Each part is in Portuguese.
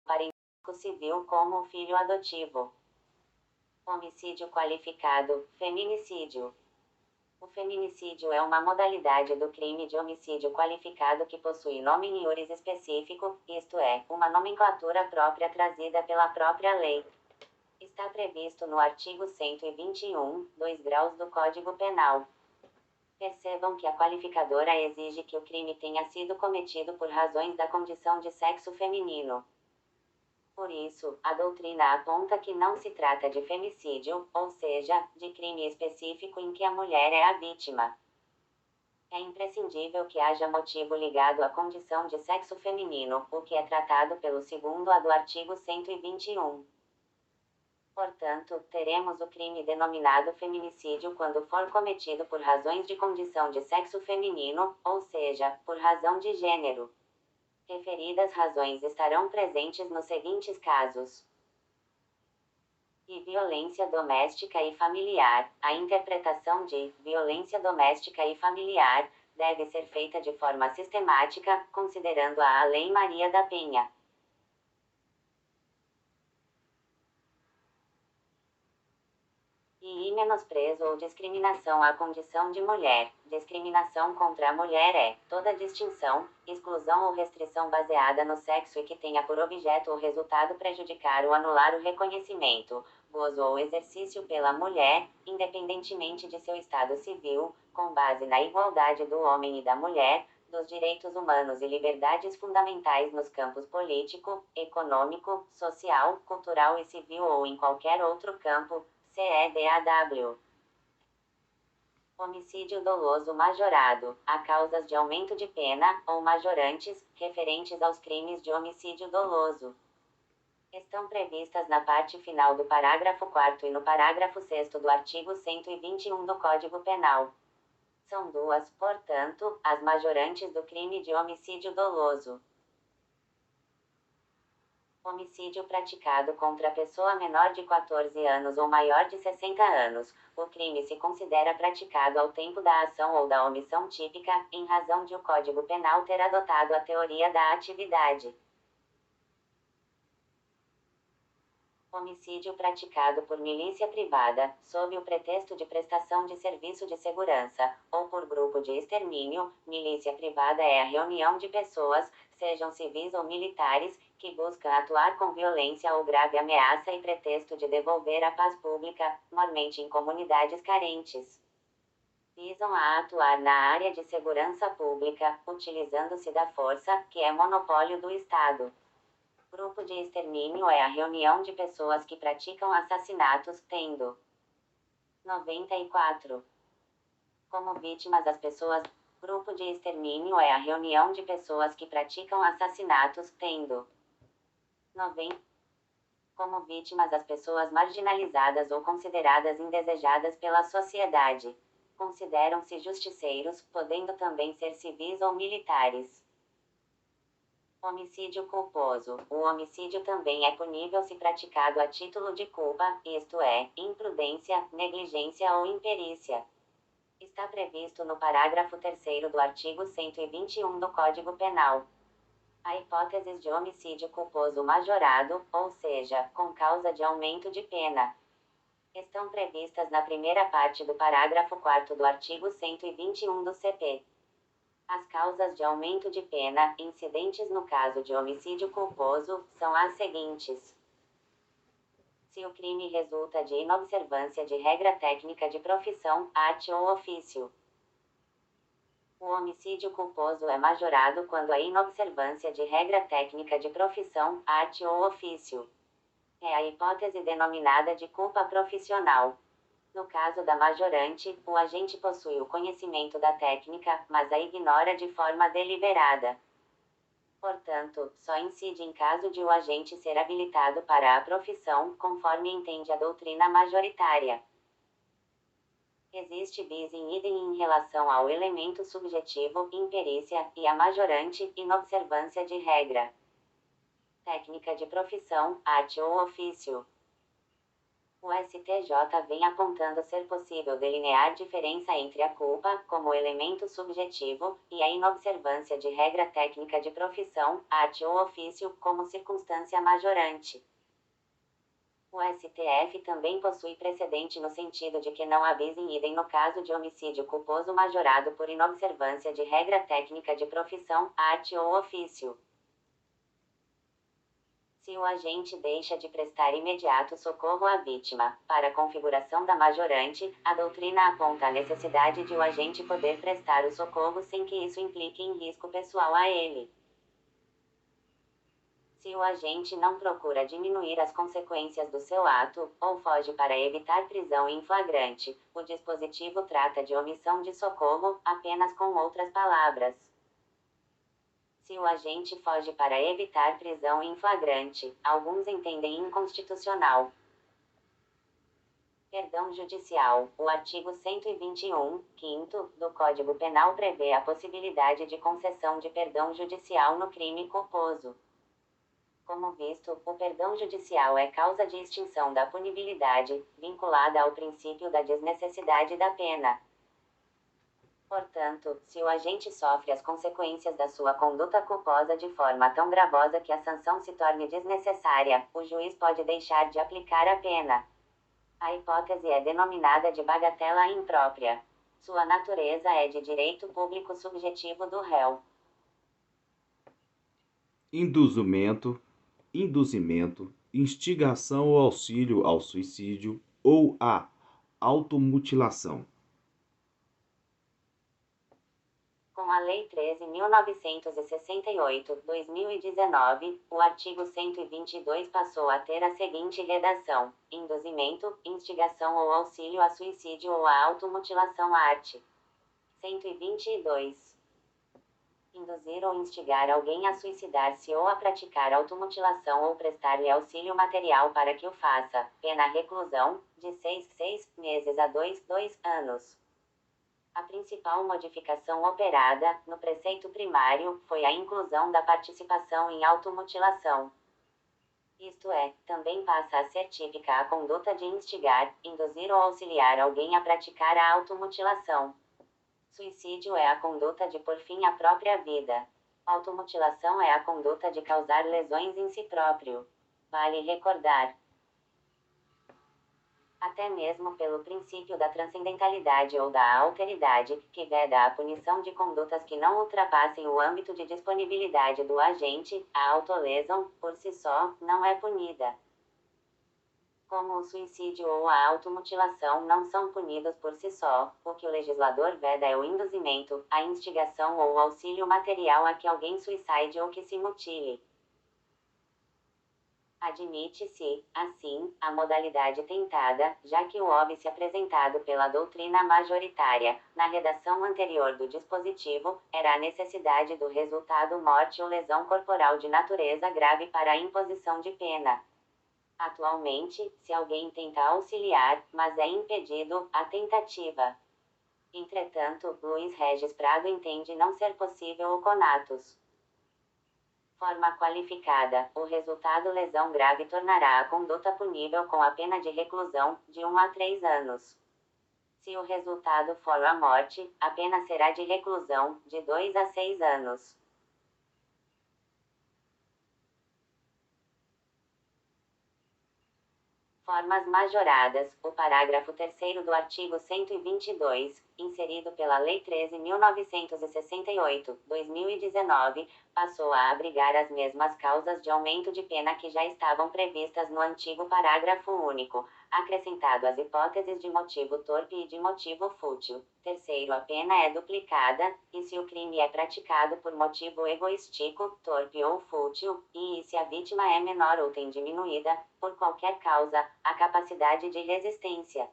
parentesco civil como o filho adotivo. Homicídio qualificado, feminicídio. O feminicídio é uma modalidade do crime de homicídio qualificado que possui nome in iuris específico, isto é, uma nomenclatura própria trazida pela própria lei. Está previsto no artigo 121, 2 graus do Código Penal. Percebam que a qualificadora exige que o crime tenha sido cometido por razões da condição de sexo feminino. Por isso, a doutrina aponta que não se trata de femicídio, ou seja, de crime específico em que a mulher é a vítima. É imprescindível que haja motivo ligado à condição de sexo feminino, o que é tratado pelo segundo A do artigo 121. Portanto, teremos o crime denominado feminicídio quando for cometido por razões de condição de sexo feminino, ou seja, por razão de gênero. Referidas razões estarão presentes nos seguintes casos: e violência doméstica e familiar. A interpretação de violência doméstica e familiar deve ser feita de forma sistemática, considerando a Lei Maria da Penha. E menosprezo ou discriminação à condição de mulher. Discriminação contra a mulher é toda distinção, exclusão ou restrição baseada no sexo e que tenha por objeto ou resultado prejudicar ou anular o reconhecimento, gozo ou exercício pela mulher, independentemente de seu estado civil, com base na igualdade do homem e da mulher, dos direitos humanos e liberdades fundamentais nos campos político, econômico, social, cultural e civil ou em qualquer outro campo, CEDAW. Homicídio doloso majorado. Há causas de aumento de pena, ou majorantes, referentes aos crimes de homicídio doloso. Estão previstas na parte final do parágrafo 4º e no parágrafo 6º do artigo 121 do Código Penal. São duas, portanto, as majorantes do crime de homicídio doloso. Homicídio praticado contra pessoa menor de 14 anos ou maior de 60 anos. O crime se considera praticado ao tempo da ação ou da omissão típica, em razão de o Código Penal ter adotado a teoria da atividade. Homicídio praticado por milícia privada, sob o pretexto de prestação de serviço de segurança, ou por grupo de extermínio. Milícia privada é a reunião de pessoas, sejam civis ou militares, que buscam atuar com violência ou grave ameaça e pretexto de devolver a paz pública, normalmente em comunidades carentes. Visam a atuar na área de segurança pública, utilizando-se da força, que é monopólio do Estado. Grupo de extermínio é a reunião de pessoas que praticam assassinatos, tendo 94 como vítimas as pessoas. Grupo de extermínio é a reunião de pessoas que praticam assassinatos, tendo 90 como vítimas as pessoas marginalizadas ou consideradas indesejadas pela sociedade. Consideram-se justiceiros, podendo também ser civis ou militares. Homicídio culposo. O homicídio também é punível se praticado a título de culpa, isto é, imprudência, negligência ou imperícia. Está previsto no parágrafo 3º do artigo 121 do Código Penal. Há hipóteses de homicídio culposo majorado, ou seja, com causa de aumento de pena. Estão previstas na primeira parte do parágrafo 4º do artigo 121 do CP. As causas de aumento de pena, incidentes no caso de homicídio culposo, são as seguintes: se o crime resulta de inobservância de regra técnica de profissão, arte ou ofício. O homicídio culposo é majorado quando a inobservância de regra técnica de profissão, arte ou ofício. É a hipótese denominada de culpa profissional. No caso da majorante, o agente possui o conhecimento da técnica, mas a ignora de forma deliberada. Portanto, só incide em caso de o agente ser habilitado para a profissão, conforme entende a doutrina majoritária. Existe bis in idem em relação ao elemento subjetivo, imperícia, e a majorante, inobservância de regra técnica de profissão, arte ou ofício. O STJ vem apontando ser possível delinear diferença entre a culpa, como elemento subjetivo, e a inobservância de regra técnica de profissão, arte ou ofício, como circunstância majorante. O STF também possui precedente no sentido de que não avisa in idem no caso de homicídio culposo majorado por inobservância de regra técnica de profissão, arte ou ofício. Se o agente deixa de prestar imediato socorro à vítima, para a configuração da majorante, a doutrina aponta a necessidade de o agente poder prestar o socorro sem que isso implique em risco pessoal a ele. Se o agente não procura diminuir as consequências do seu ato, ou foge para evitar prisão em flagrante, o dispositivo trata de omissão de socorro, apenas com outras palavras. Se o agente foge para evitar prisão em flagrante, alguns entendem inconstitucional. Perdão judicial. O artigo 121, 5º, do Código Penal prevê a possibilidade de concessão de perdão judicial no crime culposo. Como visto, o perdão judicial é causa de extinção da punibilidade, vinculada ao princípio da desnecessidade da pena. Portanto, se o agente sofre as consequências da sua conduta culposa de forma tão gravosa que a sanção se torne desnecessária, o juiz pode deixar de aplicar a pena. A hipótese é denominada de bagatela imprópria. Sua natureza é de direito público subjetivo do réu. Induzimento, instigação ou auxílio ao suicídio ou à automutilação. Com a Lei 13.968, 2019, o artigo 122 passou a ter a seguinte redação: induzimento, instigação ou auxílio a suicídio ou a automutilação arte. 122. Induzir ou instigar alguém a suicidar-se ou a praticar automutilação ou prestar-lhe auxílio material para que o faça, pena reclusão, de 6 meses a 2 anos. A principal modificação operada, no preceito primário, foi a inclusão da participação em automutilação. Isto é, também passa a ser típica a conduta de instigar, induzir ou auxiliar alguém a praticar a automutilação. Suicídio é a conduta de pôr fim à própria vida. Automutilação é a conduta de causar lesões em si próprio. Vale recordar, até mesmo pelo princípio da transcendentalidade ou da alteridade, que veda a punição de condutas que não ultrapassem o âmbito de disponibilidade do agente, a autolesão, por si só, não é punida. Como o suicídio ou a automutilação não são punidos por si só, o que o legislador veda é o induzimento, a instigação ou o auxílio material a que alguém suicide ou que se mutile. Admite-se, assim, a modalidade tentada, já que o óbice apresentado pela doutrina majoritária, na redação anterior do dispositivo, era a necessidade do resultado morte ou lesão corporal de natureza grave para a imposição de pena. Atualmente, se alguém tenta auxiliar, mas é impedido, a tentativa. Entretanto, Luiz Regis Prado entende não ser possível o conatus. Forma qualificada, o resultado lesão grave tornará a conduta punível com a pena de reclusão, de 1 a 3 anos. Se o resultado for a morte, a pena será de reclusão, de 2 a 6 anos. Formas majoradas. O parágrafo 3º do artigo 122, inserido pela Lei 13.968, 2019, passou a abrigar as mesmas causas de aumento de pena que já estavam previstas no antigo parágrafo único, acrescentado as hipóteses de motivo torpe e de motivo fútil. Terceiro, a pena é duplicada, e se o crime é praticado por motivo egoístico, torpe ou fútil, e se a vítima é menor ou tem diminuída, por qualquer causa, a capacidade de resistência.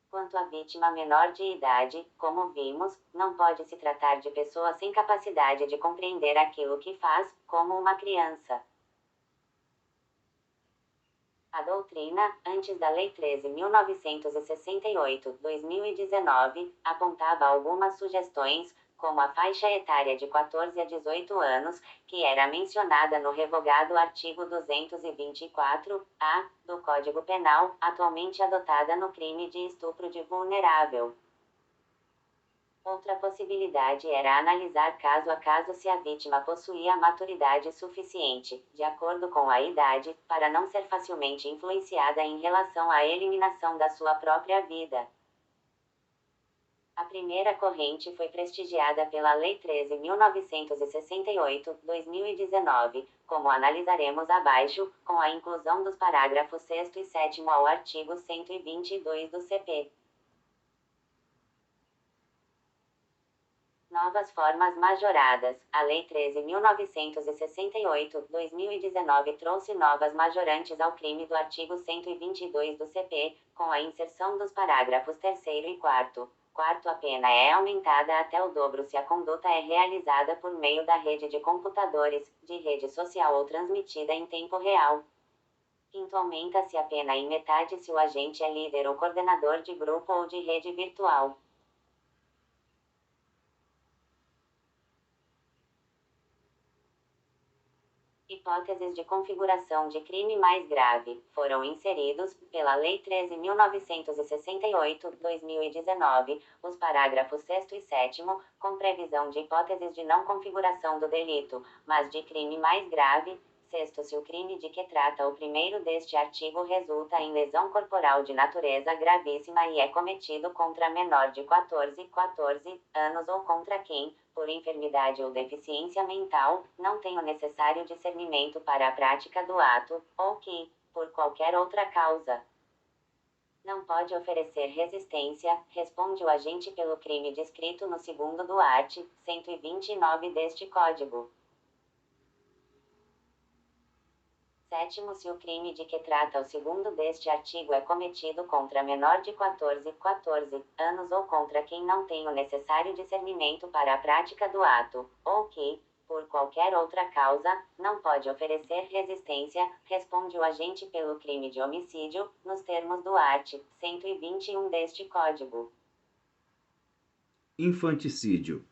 Quanto à vítima menor de idade, como vimos, não pode se tratar de pessoa sem capacidade de compreender aquilo que faz, como uma criança. A doutrina, antes da Lei 13.968, 2019, apontava algumas sugestões, como a faixa etária de 14 a 18 anos, que era mencionada no revogado artigo 224-A do Código Penal, atualmente adotada no crime de estupro de vulnerável. Outra possibilidade era analisar caso a caso se a vítima possuía maturidade suficiente, de acordo com a idade, para não ser facilmente influenciada em relação à eliminação da sua própria vida. A primeira corrente foi prestigiada pela Lei 13.968, 2019, como analisaremos abaixo, com a inclusão dos parágrafos 6º e 7º ao artigo 122 do CP. Novas formas majoradas. A Lei 13.968, 2019 trouxe novas majorantes ao crime do artigo 122 do CP, com a inserção dos parágrafos 3º e 4º. Quarto, a pena é aumentada até o dobro se a conduta é realizada por meio da rede de computadores, de rede social ou transmitida em tempo real. Quinto, aumenta-se a pena em metade se o agente é líder ou coordenador de grupo ou de rede virtual. Hipóteses de configuração de crime mais grave foram inseridos, pela Lei 13.968, 2019, os parágrafos 6º e 7º, com previsão de hipóteses de não configuração do delito, mas de crime mais grave. Sexto, se o crime de que trata o primeiro deste artigo resulta em lesão corporal de natureza gravíssima e é cometido contra menor de 14 anos ou contra quem, por enfermidade ou deficiência mental, não tem o necessário discernimento para a prática do ato, ou que, por qualquer outra causa, não pode oferecer resistência, responde o agente pelo crime descrito no 2º do art. 129 deste Código. Sétimo, se o crime de que trata o 2º deste artigo é cometido contra menor de 14 anos ou contra quem não tem o necessário discernimento para a prática do ato, ou que, por qualquer outra causa, não pode oferecer resistência, responde o agente pelo crime de homicídio, nos termos do art. 121 deste Código. Infanticídio.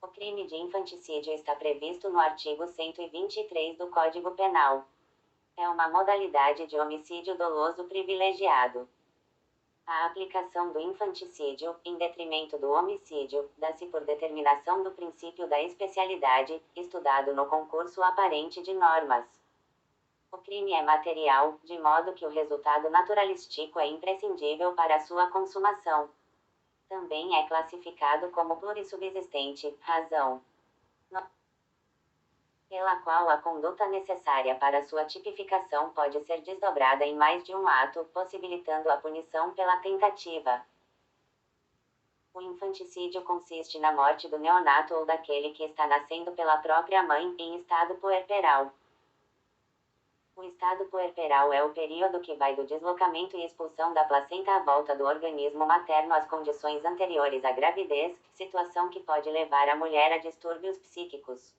O crime de infanticídio está previsto no artigo 123 do Código Penal. É uma modalidade de homicídio doloso privilegiado. A aplicação do infanticídio, em detrimento do homicídio, dá-se por determinação do princípio da especialidade, estudado no concurso aparente de normas. O crime é material, de modo que o resultado naturalístico é imprescindível para a sua consumação. Também é classificado como plurissubsistente, razão pela qual a conduta necessária para sua tipificação pode ser desdobrada em mais de um ato, possibilitando a punição pela tentativa. O infanticídio consiste na morte do neonato ou daquele que está nascendo pela própria mãe, em estado puerperal. O estado puerperal é o período que vai do deslocamento e expulsão da placenta à volta do organismo materno às condições anteriores à gravidez, situação que pode levar a mulher a distúrbios psíquicos.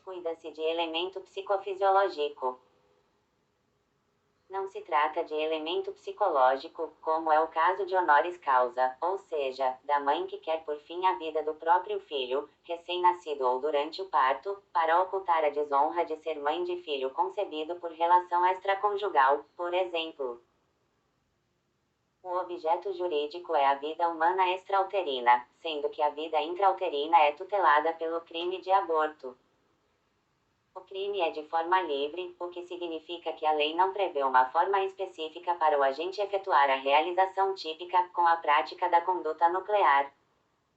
Cuida-se de elemento psicofisiológico. Não se trata de elemento psicológico, como é o caso de honoris causa, ou seja, da mãe que quer por fim a vida do próprio filho, recém-nascido ou durante o parto, para ocultar a desonra de ser mãe de filho concebido por relação extraconjugal, por exemplo. O objeto jurídico é a vida humana extrauterina, sendo que a vida intrauterina é tutelada pelo crime de aborto. O crime é de forma livre, o que significa que a lei não prevê uma forma específica para o agente efetuar a realização típica, com a prática da conduta nuclear.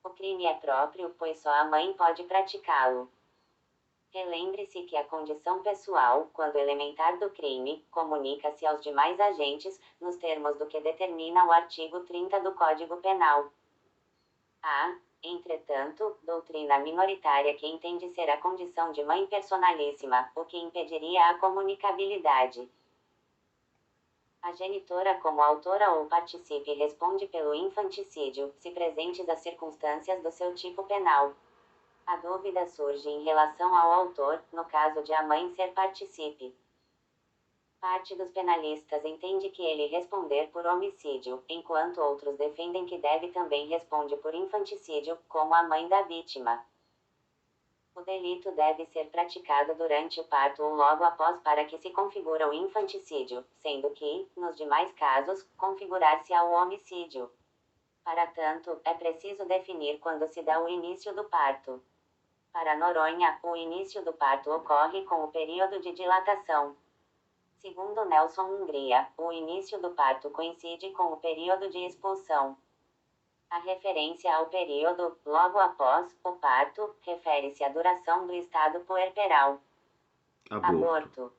O crime é próprio, pois só a mãe pode praticá-lo. Relembre-se que a condição pessoal, quando elementar do crime, comunica-se aos demais agentes, nos termos do que determina o artigo 30 do Código Penal. Entretanto, doutrina minoritária que entende ser a condição de mãe personalíssima, o que impediria a comunicabilidade. A genitora como autora ou participe responde pelo infanticídio, se presentes as circunstâncias do seu tipo penal. A dúvida surge em relação ao autor, no caso de a mãe ser participe. Parte dos penalistas entende que ele responder por homicídio, enquanto outros defendem que deve também responde por infanticídio, como a mãe da vítima. O delito deve ser praticado durante o parto ou logo após para que se configura o infanticídio, sendo que, nos demais casos, configurar-se ao homicídio. Para tanto, é preciso definir quando se dá o início do parto. Para Noronha, o início do parto ocorre com o período de dilatação. Segundo Nelson Hungria, o início do parto coincide com o período de expulsão. A referência ao período, logo após, o parto, refere-se à duração do estado puerperal. Aborto.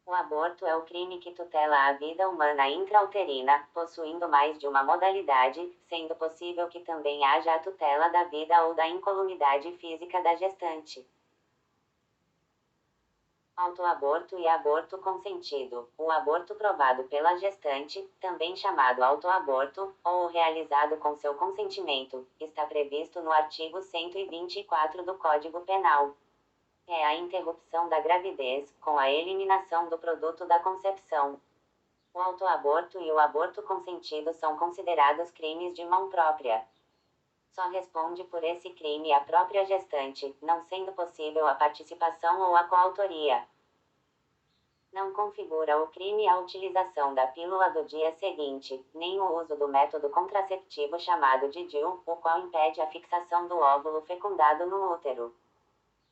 O aborto é o crime que tutela a vida humana intrauterina, possuindo mais de uma modalidade, sendo possível que também haja a tutela da vida ou da incolumidade física da gestante. Autoaborto e aborto consentido. O aborto provado pela gestante, também chamado autoaborto, ou realizado com seu consentimento, está previsto no artigo 124 do Código Penal. É a interrupção da gravidez, com a eliminação do produto da concepção. O autoaborto e o aborto consentido são considerados crimes de mão própria. Só responde por esse crime a própria gestante, não sendo possível a participação ou a coautoria. Não configura o crime a utilização da pílula do dia seguinte, nem o uso do método contraceptivo chamado de DIU, o qual impede a fixação do óvulo fecundado no útero.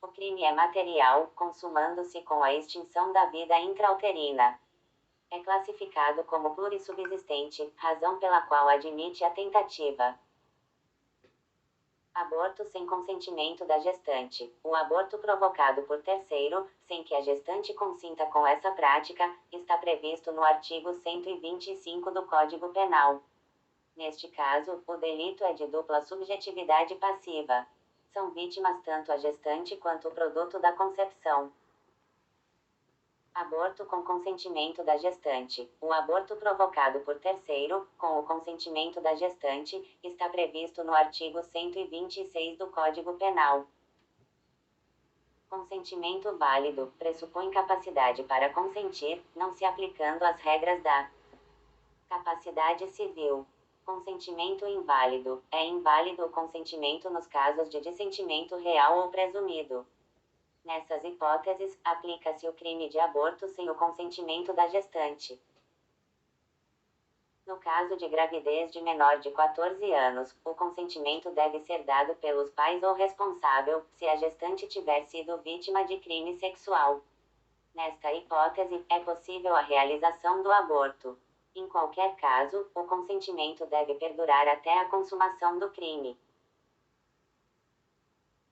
O crime é material, consumando-se com a extinção da vida intrauterina. É classificado como plurissubsistente, razão pela qual admite a tentativa. Aborto sem consentimento da gestante. O aborto provocado por terceiro, sem que a gestante consinta com essa prática, está previsto no artigo 125 do Código Penal. Neste caso, o delito é de dupla subjetividade passiva. São vítimas tanto a gestante quanto o produto da concepção. Aborto com consentimento da gestante. O aborto provocado por terceiro, com o consentimento da gestante, está previsto no artigo 126 do Código Penal. Consentimento válido pressupõe capacidade para consentir, não se aplicando as regras da capacidade civil. Consentimento inválido. É inválido o consentimento nos casos de dissentimento real ou presumido. Nessas hipóteses, aplica-se o crime de aborto sem o consentimento da gestante. No caso de gravidez de menor de 14 anos, o consentimento deve ser dado pelos pais ou responsável, se a gestante tiver sido vítima de crime sexual. Nesta hipótese, é possível a realização do aborto. Em qualquer caso, o consentimento deve perdurar até a consumação do crime.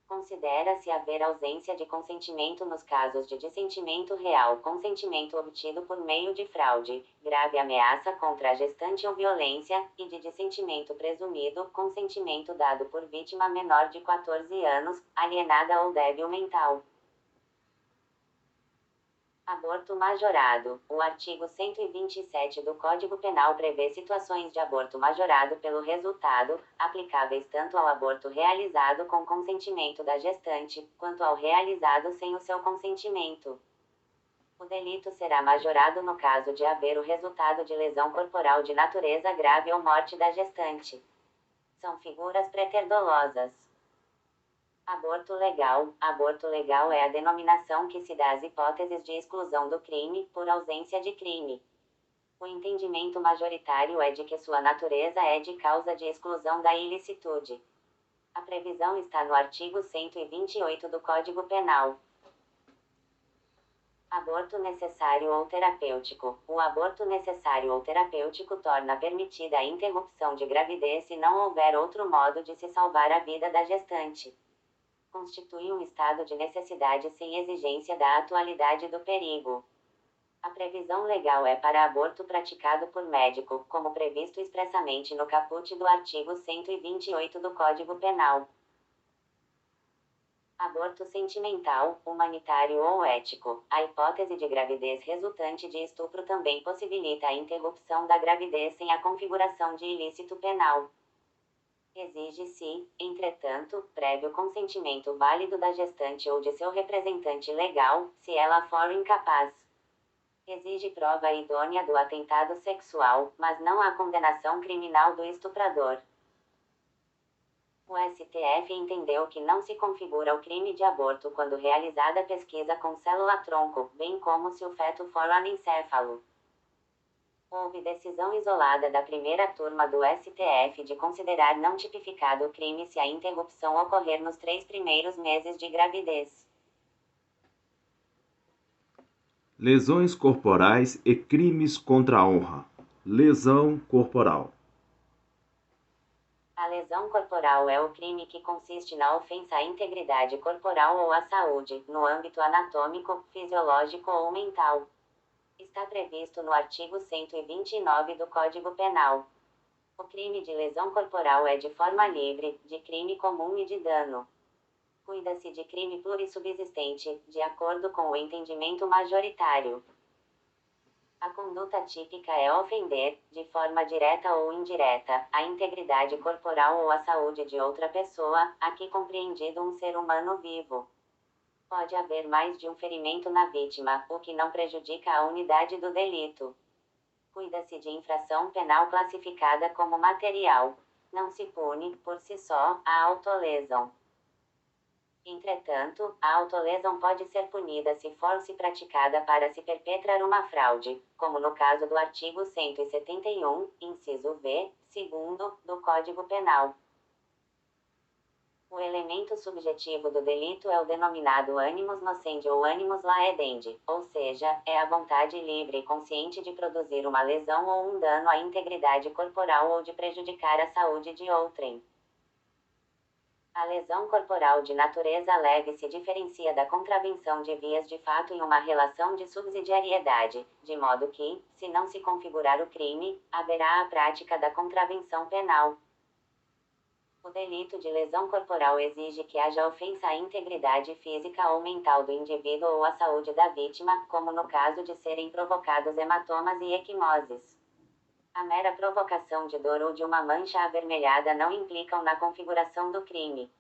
Considera-se haver ausência de consentimento nos casos de dissentimento real, consentimento obtido por meio de fraude, grave ameaça contra a gestante ou violência, e de dissentimento presumido, consentimento dado por vítima menor de 14 anos, alienada ou débil mental. Aborto majorado. O artigo 127 do Código Penal prevê situações de aborto majorado pelo resultado, aplicáveis tanto ao aborto realizado com consentimento da gestante, quanto ao realizado sem o seu consentimento. O delito será majorado no caso de haver o resultado de lesão corporal de natureza grave ou morte da gestante. São figuras preterdolosas. Aborto legal. Aborto legal é a denominação que se dá às hipóteses de exclusão do crime, por ausência de crime. O entendimento majoritário é de que sua natureza é de causa de exclusão da ilicitude. A previsão está no artigo 128 do Código Penal. Aborto necessário ou terapêutico. O aborto necessário ou terapêutico torna permitida a interrupção de gravidez se não houver outro modo de se salvar a vida da gestante. Constitui um estado de necessidade sem exigência da atualidade do perigo. A previsão legal é para aborto praticado por médico, como previsto expressamente no caput do artigo 128 do Código Penal. Aborto sentimental, humanitário ou ético. A hipótese de gravidez resultante de estupro também possibilita a interrupção da gravidez sem a configuração de ilícito penal. Exige-se, entretanto, prévio consentimento válido da gestante ou de seu representante legal, se ela for incapaz. Exige prova idônea do atentado sexual, mas não a condenação criminal do estuprador. O STF entendeu que não se configura o crime de aborto quando realizada pesquisa com célula-tronco, bem como se o feto for anencefalo. Houve decisão isolada da primeira turma do STF de considerar não tipificado o crime se a interrupção ocorrer nos 3 primeiros meses de gravidez. Lesões corporais e crimes contra a honra. Lesão corporal. A lesão corporal é o crime que consiste na ofensa à integridade corporal ou à saúde, no âmbito anatômico, fisiológico ou mental. Está previsto no artigo 129 do Código Penal. O crime de lesão corporal é de forma livre, de crime comum e de dano. Cuida-se de crime plurissubsistente, de acordo com o entendimento majoritário. A conduta típica é ofender, de forma direta ou indireta, a integridade corporal ou a saúde de outra pessoa, aqui compreendido um ser humano vivo. Pode haver mais de um ferimento na vítima, o que não prejudica a unidade do delito. Cuida-se de infração penal classificada como material. Não se pune, por si só, a autolesão. Entretanto, a autolesão pode ser punida se for praticada para se perpetrar uma fraude, como no caso do artigo 171, inciso V, segundo, do Código Penal. O elemento subjetivo do delito é o denominado animus nocendi ou animus laedendi, ou seja, é a vontade livre e consciente de produzir uma lesão ou um dano à integridade corporal ou de prejudicar a saúde de outrem. A lesão corporal de natureza leve se diferencia da contravenção de vias de fato em uma relação de subsidiariedade, de modo que, se não se configurar o crime, haverá a prática da contravenção penal. O delito de lesão corporal exige que haja ofensa à integridade física ou mental do indivíduo ou à saúde da vítima, como no caso de serem provocados hematomas e equimoses. A mera provocação de dor ou de uma mancha avermelhada não implicam na configuração do crime.